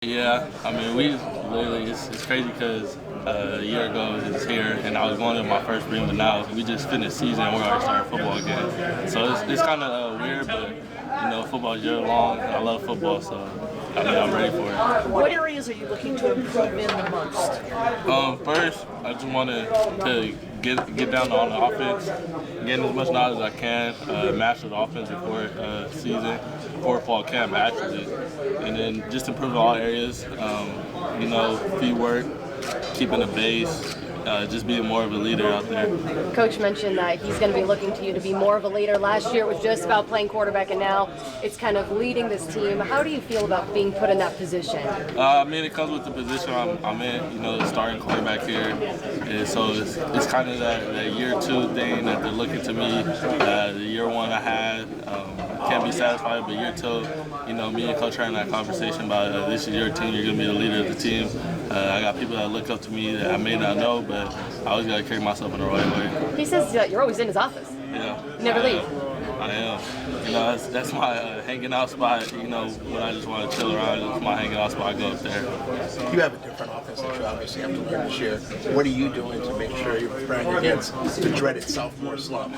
Yeah, I mean, we literally, it's crazy because a year ago it was here and I was going to my first spring, but now we just finished season and we're already starting football again. So it's kind of weird, but football is year long. I love football, so I'm ready for it. What areas are you looking to improve in the most? First, I just wanted to get down on the offense, gain as much knowledge as I can, master the offense before fall camp actually, and then just improve in all areas. Feet work, keeping the base. Just being more of a leader out there. Coach mentioned that he's going to be looking to you to be more of a leader. Last year it was just about playing quarterback, and now it's kind of leading this team. How do you feel about being put in that position? It comes with the position I'm in. The starting quarterback here, and so it's kind of that year two thing that they're looking to me. The year one I had. Can't be satisfied, but year two, me and Coach having that conversation about this is your team, you're going to be the leader of the team. I got people that look up to me that I may not know, but I always got to carry myself in the right way. He says that you're always in his office. Yeah. You never leave. I am. That's my hanging out spot. When I just want to chill around, it's my hanging out spot. I go up there. You have a different offense that you obviously have to learn this year. What are you doing to make sure you're preparing against the dreaded sophomore slump?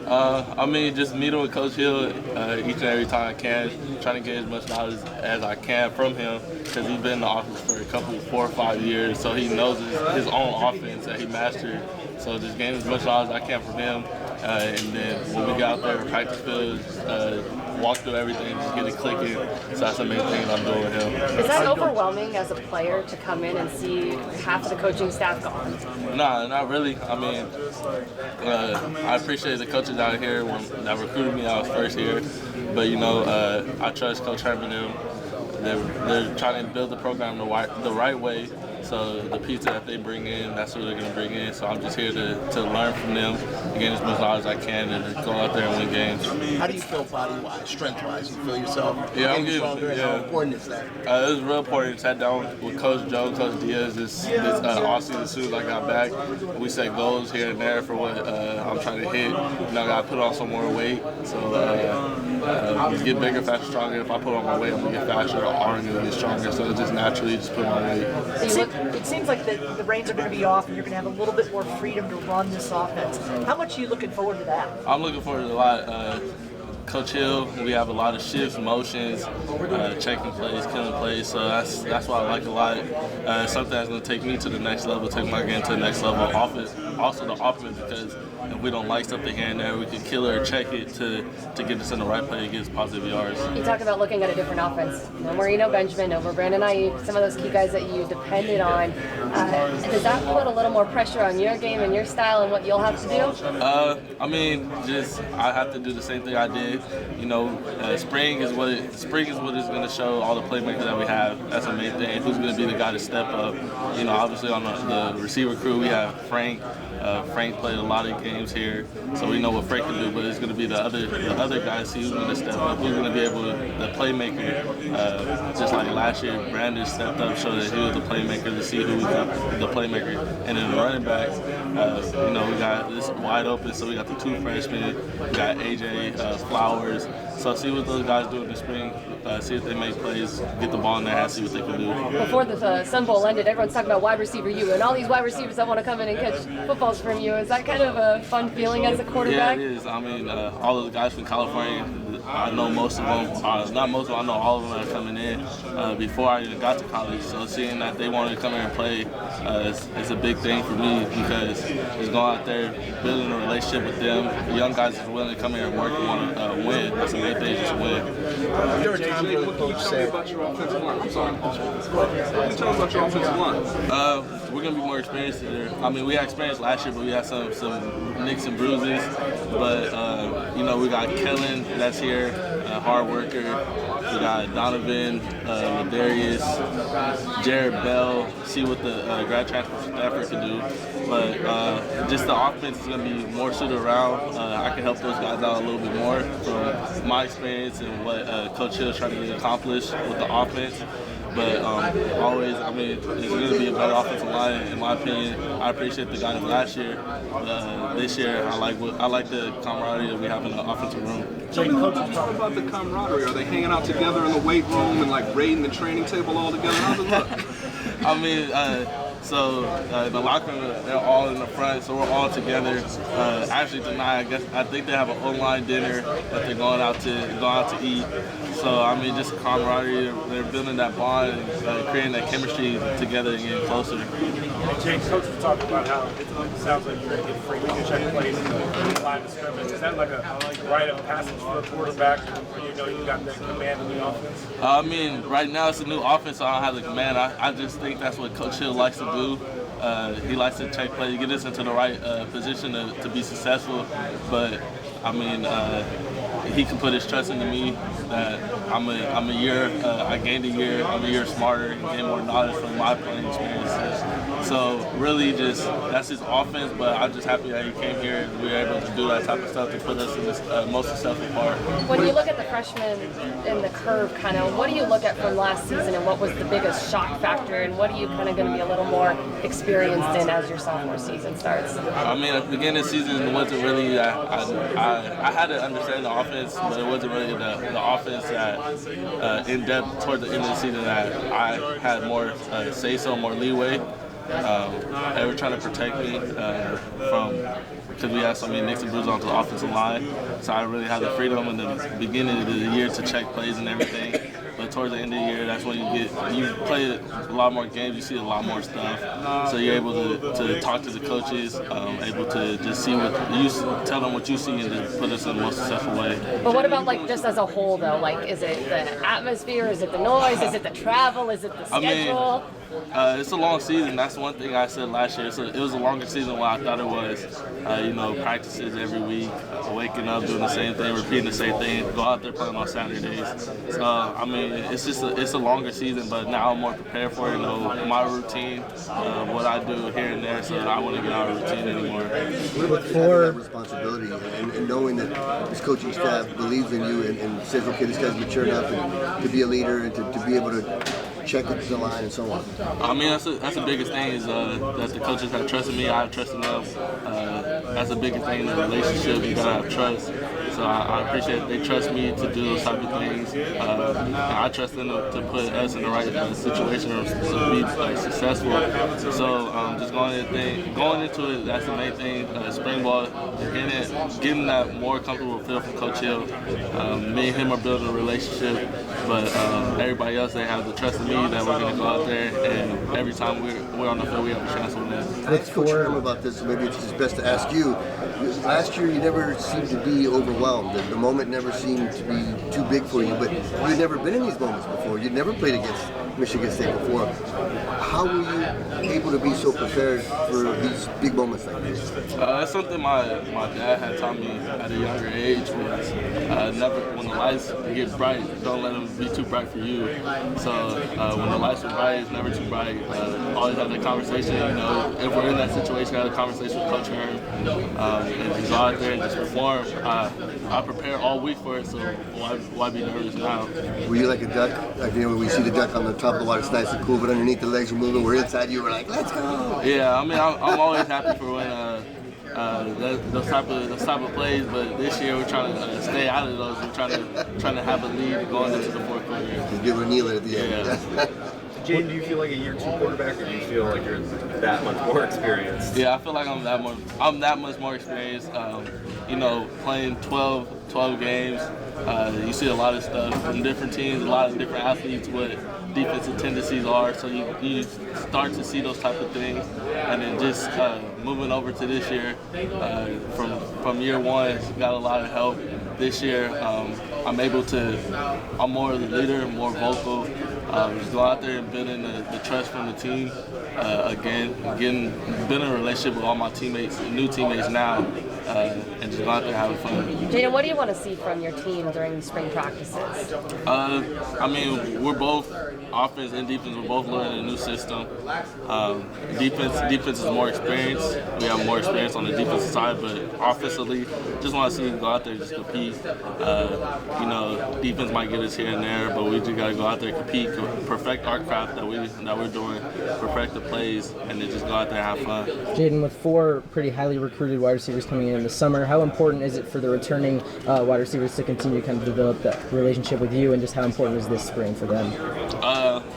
Just meeting with Coach Hill each and every time I can, trying to get as much knowledge as I can from him, because he's been in the office for 4 or 5 years, so he knows his own offense that he mastered. So just gain as much knowledge as I can from him, and then when we get out there, practice field, walk through everything, just get it clicking. So that's the main thing I'm doing with him. Is that overwhelming as a player to come in and see half of the coaching staff gone? Nah, not really. I appreciate the coaches out here that recruited me. I was first here, but I trust Coach Herman. They're trying to build the program the right way. So the pizza that they bring in, that's what they're going to bring in. So I'm just here to learn from them, gain as much knowledge as I can, and go out there and win games. How do you feel body-wise, strength-wise? You feel yourself I'm getting stronger? Yeah. How important is that? It was real important. Sat down with Coach Joe, Coach Diaz this offseason as soon as I got back. We set goals here and there for what I'm trying to hit. I got to put on some more weight. So get bigger, faster, stronger. If I put on my weight, I'm going to get faster. I'm going to get stronger. So just naturally just put on weight. It seems like the reins are going to be off and you're going to have a little bit more freedom to run this offense. How much are you looking forward to that? I'm looking forward to a lot. Coach Hill, we have a lot of shifts, motions, checking plays, killing plays, so that's what I like a lot. Something that's going to take me to the next level, take my game to the next level. Also the offense, because if we don't like something here and there, we can kill it or check it to get us in the right play against positive yards. You talk about looking at a different offense. No Marino Benjamin, over Brandon Ayuk, some of those key guys that you depended on. Does that put a little more pressure on your game and your style and what you'll have to do? I have to do the same thing I did. Spring is what is going to show all the playmakers that we have. That's the main thing. Who's going to be the guy to step up? Obviously on the receiver crew we have Frank. Frank played a lot of games here, so we know what Frank can do. But it's going to be the other guys. See who's going to step up. Who's going to be able to the playmaker. Just like last year, Brandon stepped up, showed that he was the playmaker. To see who we got the playmaker, and then the running backs. We got this wide open. So we got the 2 freshmen. We got AJ Flowers. So see what those guys do in the spring. See if they make plays, get the ball in their hands, see what they can do. Before the Sun Bowl ended, everyone's talking about wide receiver you and all these wide receivers that want to come in and catch footballs from you. Is that kind of a fun feeling as a quarterback? Yeah, it is. All those guys from California, I know most of them. Not most of them, I know all of them that are coming in before I even got to college. So seeing that they wanted to come here and play is a big thing for me, because just going out there, building a relationship with them. The young guys is willing to come here and work and want to win. That's the main thing, just win. There were times where the coach said, about your offensive line? I'm sorry. What can you tell us about your offensive line? We're going to be more experienced there. We had experience last year, but we had some nicks and bruises. But, we got Kellen that's here, hard worker. We got Donovan, Ladarius, Jared Bell, see what the grad transfer Stafford can do. But just the offense is going to be more suited around. I can help those guys out a little bit more from my experience and what Coach Hill is trying to get accomplished with the offense. But always, I mean, it's going to be a better offensive line, in my opinion. I appreciate the guys last year. This year, I like the camaraderie that we have in the offensive room. Tell me about the camaraderie. Are they hanging out together in the weight room and like raiding the training table all together? How's it look? I mean, the locker room, they're all in the front, so we're all together. Actually tonight, I think they have an online dinner that they're going out to eat. So I mean, just camaraderie. They're building that bond and creating that chemistry together and getting closer. Jayden, coach was talking about how it sounds like you're going to get free to check plays in the line of scrimmage. Is that like a rite of passage for a quarterback where you know you got the command of the offense? I mean, right now it's a new offense, so I don't have the command. I just think that's what Coach Hill likes to do. He likes to check plays, get us into the right position to be successful. But I mean, he can put his trust into me that I'm a year. I gained a year. I'm a year smarter and gained more knowledge from my playing experiences. So really, that's his offense. But I'm just happy that he came here and we were able to do that type of stuff to put us in this most successful part. When you look at the freshmen in the curve, kind of, what do you look at from last season, and what was the biggest shock factor, and what are you kind of going to be a little more experienced in as your sophomore season starts? I mean, at the beginning of the season, it wasn't really that I had to understand the offense, but it wasn't really the offense that in depth toward the end of the season that I had more say-so, more leeway. They were trying to protect me because we had so many nicks and bruises onto the offensive line. So I really had the freedom in the beginning of the year to check plays and everything. But towards the end of the year, that's when you play a lot more games, you see a lot more stuff. So you're able to talk to the coaches, able to just see tell them what you see and just put us in the most successful way. But what about like just as a whole though? Like, is it the atmosphere? Is it the noise? Is it the travel? Is it the schedule? It's a long season. That's one thing I said last year. It was a longer season than what I thought it was. Practices every week, waking up, doing the same thing, repeating the same thing, go out there playing on Saturdays. So, I mean, it's a longer season, but now I'm more prepared for it. My routine, what I do here and there, so I wouldn't get out of routine anymore. What about that responsibility and knowing that this coaching staff believes in you and says, okay, this guy's mature enough to be a leader and to be able to check into the line and so on? I mean, that's the biggest thing is that the coaches have trusted me. I have trusted them. That's the biggest thing in the relationship. You gotta have trust. So I appreciate they trust me to do those type of things. I trust them to put us in the right situation to be successful. So just going into it, that's the main thing. Spring ball, getting that more comfortable feel from Coach Hill. Me and him are building a relationship, but everybody else, they have the trust in me that we're going to go out there, and every time we're on the field, we have a chance to win. I asked Coach Herm about this, so maybe it's just best to ask you. Last year, you never seemed to be overwhelmed. The moment never seemed to be too big for you, but you'd never been in these moments before. You'd never played against Michigan State before. How were you able to be so prepared for these big moments like this? That's something my dad had taught me at a younger age. Was when the lights get bright, don't let them be too bright for you. So when the lights are bright, it's never too bright. Always have that conversation. If we're in that situation, have a conversation with Coach Herm, and just go out there and just perform. I prepare all week for it, so why be nervous now? Were you like a duck? Like, when we see the duck on the top of the water, it's nice and cool, but underneath the legs are moving. We're inside you. We're like, let's go. Yeah, I mean, I'm always happy for when those type of plays, but this year we're trying to stay out of those. We're trying to have a lead going into the fourth quarter. Just give a kneel at the end. Yeah. Jayden, do you feel like a year two quarterback, or do you feel like you're that much more experienced? Yeah, I feel like I'm that much more experienced. Playing 12 games, you see a lot of stuff from different teams, a lot of different athletes, what defensive tendencies are. So you start to see those type of things, and then just moving over to this year, from year one, got a lot of help. This year, I'm more of the leader, more vocal. Just go out there and building the trust from the team. Building a relationship with all my teammates, new teammates now. and just go out there having fun. Jayden, what do you want to see from your team during spring practices? I mean, we're both offense and defense. We're both learning a new system. Defense is more experienced. We have more experience on the defensive side, but offensively, just want to see them go out there and just compete. Defense might get us here and there, but we just got to go out there and compete, perfect our craft that we're doing, perfect the plays, and then just go out there and have fun. Jayden, with 4 pretty highly recruited wide receivers coming in the summer, how important is it for the returning wide receivers to continue to kind of develop that relationship with you, and just how important is this spring for them?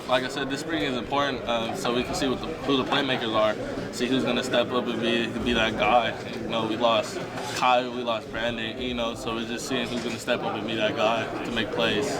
Like I said, this spring is important, so we can see who the playmakers are, see who's going to step up and be that guy. We lost Kyle, we lost Brandon, so we're just seeing who's going to step up and be that guy to make plays.